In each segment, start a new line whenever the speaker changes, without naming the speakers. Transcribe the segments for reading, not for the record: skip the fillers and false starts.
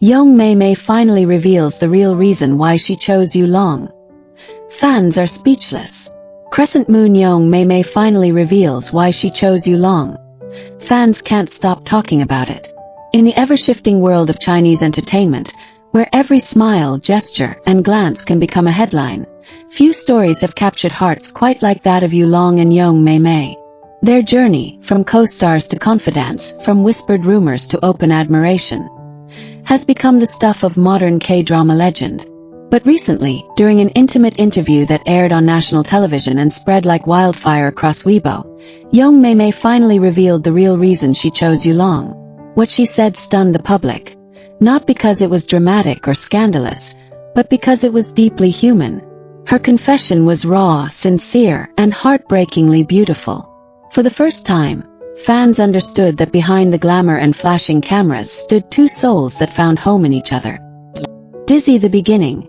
Yong Mei Mei finally reveals the real reason why she chose Yulong. Fans are speechless. Crescent Moon Yong Mei Mei finally reveals why she chose Yulong. Fans can't stop talking about it. In the ever-shifting world of Chinese entertainment, where every smile, gesture, and glance can become a headline, few stories have captured hearts quite like that of Yulong and Yong Mei Mei. Their journey, from co-stars to confidants, from whispered rumors to open admiration, has become the stuff of modern K-drama legend. But recently, during an intimate interview that aired on national television and spread like wildfire across Weibo, Yong Mei Mei finally revealed the real reason she chose Yulong. What she said stunned the public, not because it was dramatic or scandalous, but because it was deeply human. Her confession was raw, sincere, and heartbreakingly beautiful. For the first time, fans understood that behind the glamour and flashing cameras stood two souls that found home in each other. Dizzy the beginning,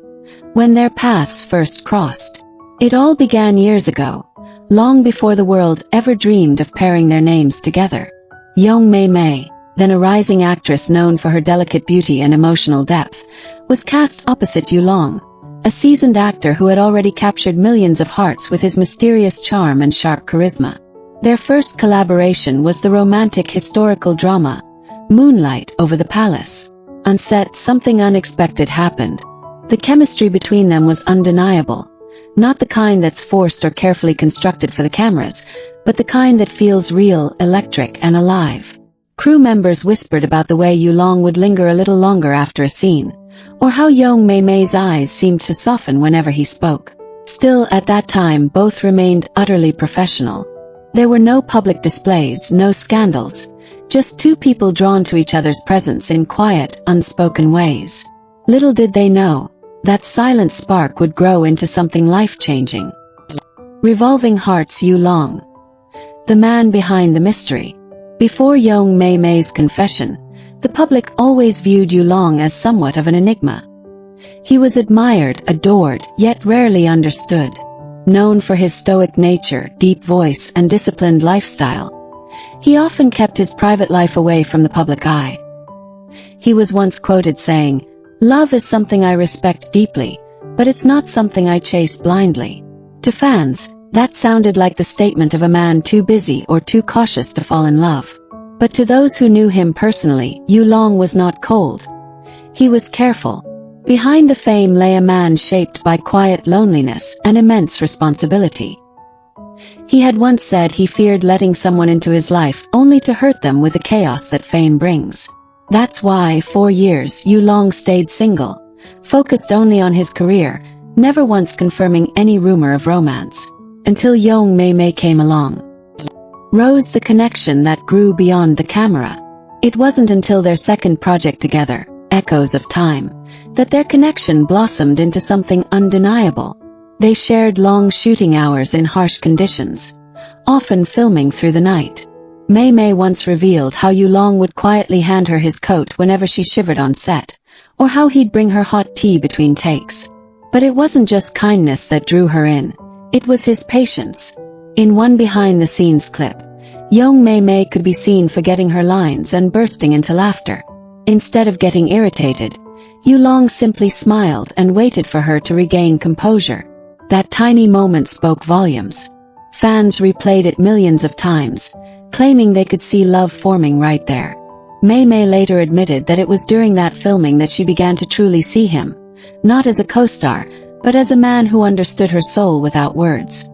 when their paths first crossed. It all began years ago, long before the world ever dreamed of pairing their names together. Yong Mei Mei, then a rising actress known for her delicate beauty and emotional depth, was cast opposite Yulong, a seasoned actor who had already captured millions of hearts with his mysterious charm and sharp charisma. Their first collaboration was the romantic historical drama, Moonlight Over the Palace. On set, something unexpected happened. The chemistry between them was undeniable, not the kind that's forced or carefully constructed for the cameras, but the kind that feels real, electric, and alive. Crew members whispered about the way Yulong would linger a little longer after a scene, or how Yong Mei Mei's eyes seemed to soften whenever he spoke. Still, at that time, both remained utterly professional. There were no public displays, no scandals, just two people drawn to each other's presence in quiet, unspoken ways. Little did they know, that silent spark would grow into something life-changing. Revolving Hearts Yulong, the man behind the mystery. Before Yong Mei Mei's confession, the public always viewed Yulong as somewhat of an enigma. He was admired, adored, yet rarely understood. Known for his stoic nature, deep voice, and disciplined lifestyle, he often kept his private life away from the public eye. He was once quoted saying, "Love is something I respect deeply, but it's not something I chase blindly." To fans, that sounded like the statement of a man too busy or too cautious to fall in love. But to those who knew him personally, Yulong was not cold. He was careful. Behind the fame lay a man shaped by quiet loneliness and immense responsibility. He had once said he feared letting someone into his life only to hurt them with the chaos that fame brings. That's why, for years, Yulong stayed single, focused only on his career, never once confirming any rumor of romance. Until Yong Mei Mei came along. Rose the connection that grew beyond the camera. It wasn't until their second project together, Echoes of Time, that their connection blossomed into something undeniable. They shared long shooting hours in harsh conditions, often filming through the night. Mei Mei once revealed how Yulong would quietly hand her his coat whenever she shivered on set, or how he'd bring her hot tea between takes. But it wasn't just kindness that drew her in, it was his patience. In one behind-the-scenes clip, Yong Mei Mei could be seen forgetting her lines and bursting into laughter. Instead of getting irritated, Yulong simply smiled and waited for her to regain composure. That tiny moment spoke volumes. Fans replayed it millions of times, claiming they could see love forming right there. Mei Mei later admitted that it was during that filming that she began to truly see him, not as a co-star, but as a man who understood her soul without words.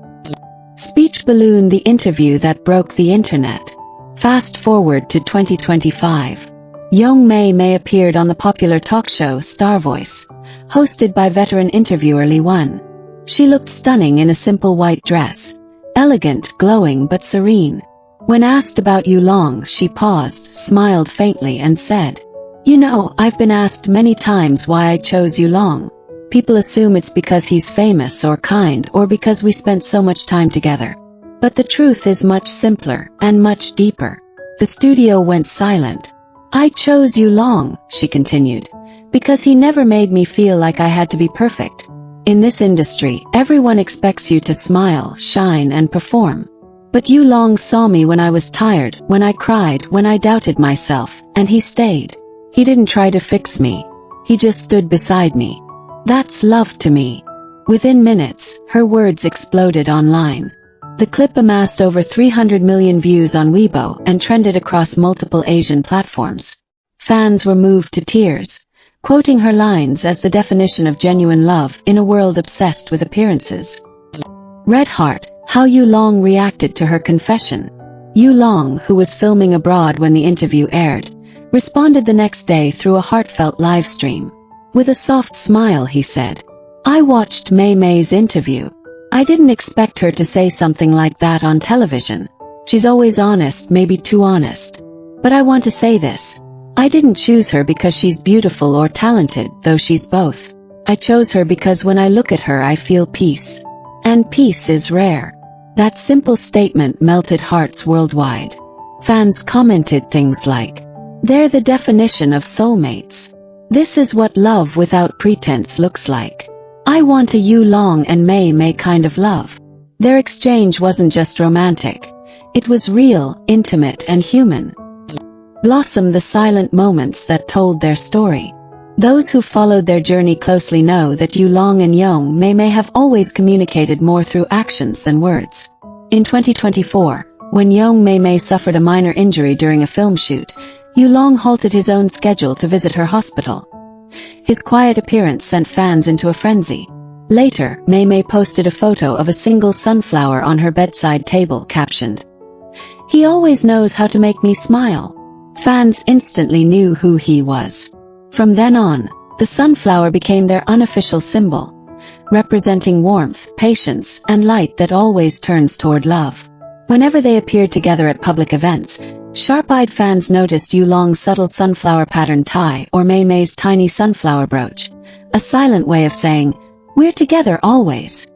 Speech Balloon: the interview that broke the internet. Fast forward to 2025. Yong Mei Mei appeared on the popular talk show Star Voice, hosted by veteran interviewer Li Wen. She looked stunning in a simple white dress, elegant, glowing but serene. When asked about Yulong, she paused, smiled faintly and said, "You know, I've been asked many times why I chose Yulong. People assume it's because he's famous or kind or because we spent so much time together. But the truth is much simpler and much deeper." The studio went silent. "I chose Yulong," she continued, "because he never made me feel like I had to be perfect. In this industry, everyone expects you to smile, shine, and perform. But Yulong saw me when I was tired, when I cried, when I doubted myself, and he stayed. He didn't try to fix me, He just stood beside me. That's love to me. Within minutes, her words exploded online. The clip amassed over 300 million views on Weibo and trended across multiple Asian platforms. Fans were moved to tears, quoting her lines as the definition of genuine love in a world obsessed with appearances. Red Heart, how Yu Long reacted to her confession. Yu Long, who was filming abroad when the interview aired, responded the next day through a heartfelt live stream. With a soft smile, he said, "I watched Mei Mei's interview. I didn't expect her to say something like that on television. She's always honest, maybe too honest. But I want to say this. I didn't choose her because she's beautiful or talented, though she's both. I chose her because when I look at her I feel peace. And peace is rare." That simple statement melted hearts worldwide. Fans commented things like, "They're the definition of soulmates. This is what love without pretense looks like. I want a Yu Long and Mei Mei kind of love." Their exchange wasn't just romantic. It was real, intimate and human. Blossom, the silent moments that told their story. Those who followed their journey closely know that Yu Long and Yong Mei Mei have always communicated more through actions than words. In 2024, when Yong Mei Mei suffered a minor injury during a film shoot, Yu Long halted his own schedule to visit her hospital. His quiet appearance sent fans into a frenzy. Later, Mei Mei posted a photo of a single sunflower on her bedside table, captioned, "He always knows how to make me smile." Fans instantly knew who he was. From then on, the sunflower became their unofficial symbol, representing warmth, patience, and light that always turns toward love. Whenever they appeared together at public events, sharp-eyed fans noticed Yu Long's subtle sunflower pattern tie or Mei Mei's tiny sunflower brooch, a silent way of saying, "We're together always."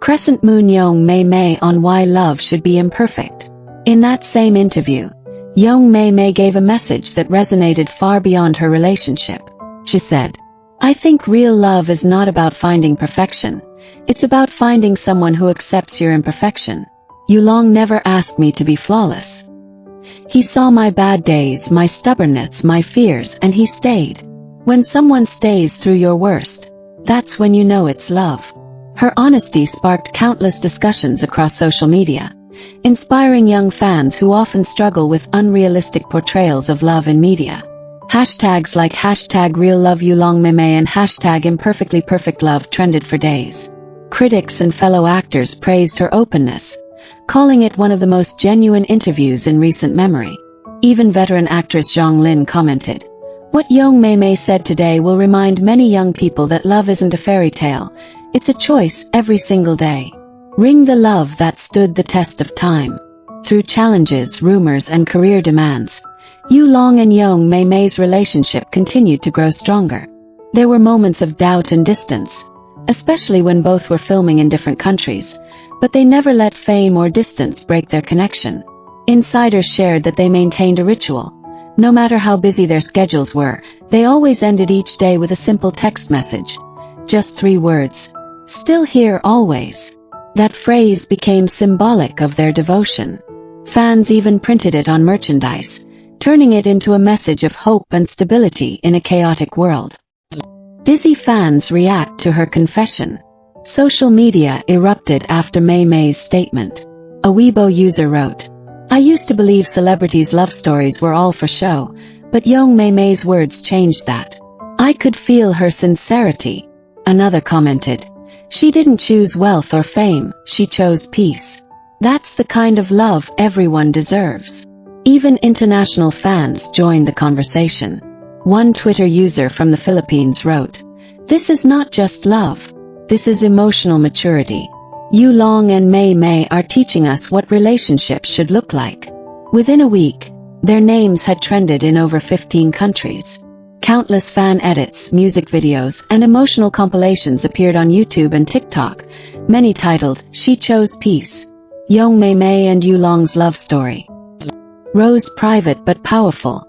Crescent Moon Yong Mei Mei on why love should be imperfect. In that same interview, Yong Mei Mei gave a message that resonated far beyond her relationship. She said, "I think real love is not about finding perfection. It's about finding someone who accepts your imperfection. Yu Long never asked me to be flawless. He saw my bad days, my stubbornness, my fears, and he stayed. When someone stays through your worst, that's when you know it's love." Her honesty sparked countless discussions across social media, inspiring young fans who often struggle with unrealistic portrayals of love in media. Hashtags like #RealLoveYuLongMeiMei and #ImperfectlyPerfectLove trended for days. Critics and fellow actors praised her openness, calling it one of the most genuine interviews in recent memory. Even veteran actress Zhang Lin commented, "What Yong Mei Mei said today will remind many young people that love isn't a fairy tale, it's a choice every single day. Ring the love that stood the test of time." Through challenges, rumors, and career demands, Yu Long and Yong Mei Mei's relationship continued to grow stronger. There were moments of doubt and distance, especially when both were filming in different countries, but they never let fame or distance break their connection. Insiders shared that they maintained a ritual. No matter how busy their schedules were, they always ended each day with a simple text message. Just 3 words. "Still here always." That phrase became symbolic of their devotion. Fans even printed it on merchandise, turning it into a message of hope and stability in a chaotic world. Dizzy fans react to her confession. Social media erupted after Mei Mei's statement. A Weibo user wrote, "I used to believe celebrities' love stories were all for show, but Yong Mei Mei's words changed that. I could feel her sincerity." Another commented, "She didn't choose wealth or fame, she chose peace. That's the kind of love everyone deserves." Even international fans joined the conversation. One Twitter user from the Philippines wrote, "This is not just love. This is emotional maturity. Yu Long and Mei Mei are teaching us what relationships should look like." Within a week, their names had trended in over 15 countries. Countless fan edits, music videos, and emotional compilations appeared on YouTube and TikTok, many titled, "She Chose Peace. Yong Mei Mei and Yu Long's Love Story." Rose private but powerful.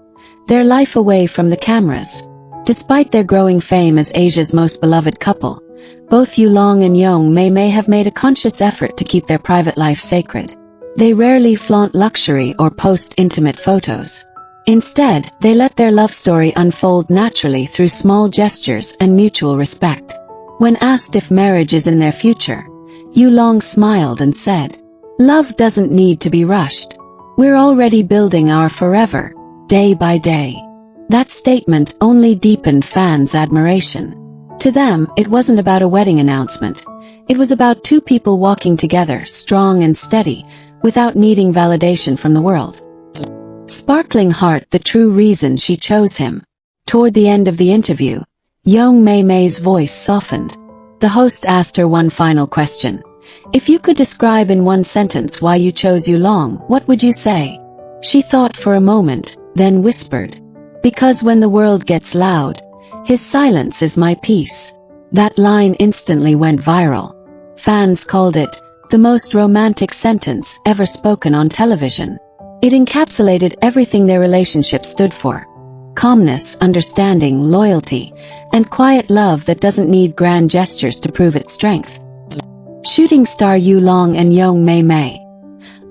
Their life away from the cameras. Despite their growing fame as Asia's most beloved couple, both Yu Long and Yong Mei Mei have made a conscious effort to keep their private life sacred. They rarely flaunt luxury or post intimate photos. Instead, they let their love story unfold naturally through small gestures and mutual respect. When asked if marriage is in their future, Yulong smiled and said, "Love doesn't need to be rushed. We're already building our forever, day by day." That statement only deepened fans' admiration. To them, it wasn't about a wedding announcement. It was about two people walking together, strong and steady, without needing validation from the world. Sparkling heart, the true reason she chose him. Toward the end of the interview, Yong Mei Mei's voice softened. The host asked her one final question. "If you could describe in one sentence why you chose Yulong, what would you say?" She thought for a moment, then whispered, "Because when the world gets loud, his silence is my peace." That line instantly went viral. Fans called it the most romantic sentence ever spoken on television. It encapsulated everything their relationship stood for: calmness, understanding, loyalty, and quiet love that doesn't need grand gestures to prove its strength. Shooting star Yulong and Yong Mei Mei.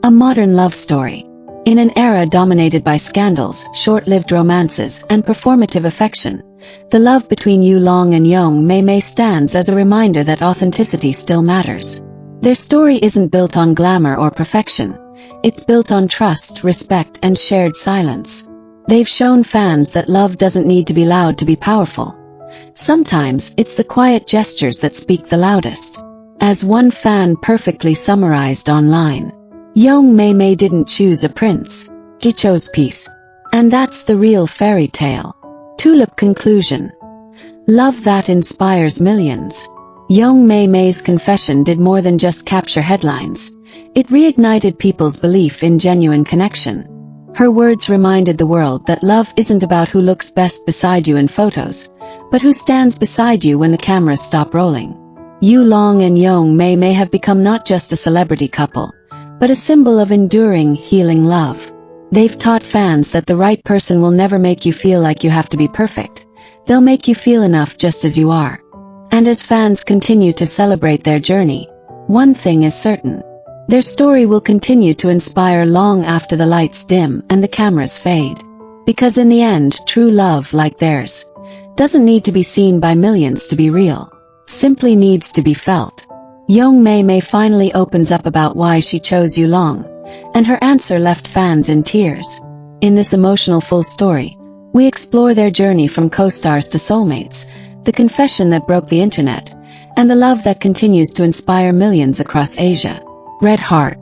A modern love story. In an era dominated by scandals, short-lived romances, and performative affection, the love between Yulong and Yong Mei Mei stands as a reminder that authenticity still matters. Their story isn't built on glamour or perfection. It's built on trust, respect, and shared silence. They've shown fans that love doesn't need to be loud to be powerful. Sometimes, it's the quiet gestures that speak the loudest. As one fan perfectly summarized online, Yong Mei Mei didn't choose a prince. He chose peace. And that's the real fairy tale. Tulip conclusion. Love that inspires millions. Yong Mei Mei's confession did more than just capture headlines. It reignited people's belief in genuine connection. Her words reminded the world that love isn't about who looks best beside you in photos, but who stands beside you when the cameras stop rolling. Yulong and Yong Mei Mei have become not just a celebrity couple, but a symbol of enduring, healing love. They've taught fans that the right person will never make you feel like you have to be perfect. They'll make you feel enough just as you are. And as fans continue to celebrate their journey, one thing is certain. Their story will continue to inspire long after the lights dim and the cameras fade. Because in the end, true love like theirs doesn't need to be seen by millions to be real. Simply needs to be felt. Yong Mei Mei finally opens up about why she chose Yulong, and her answer left fans in tears. In this emotional full story, we explore their journey from co-stars to soulmates, the confession that broke the internet, and the love that continues to inspire millions across Asia. Red Heart.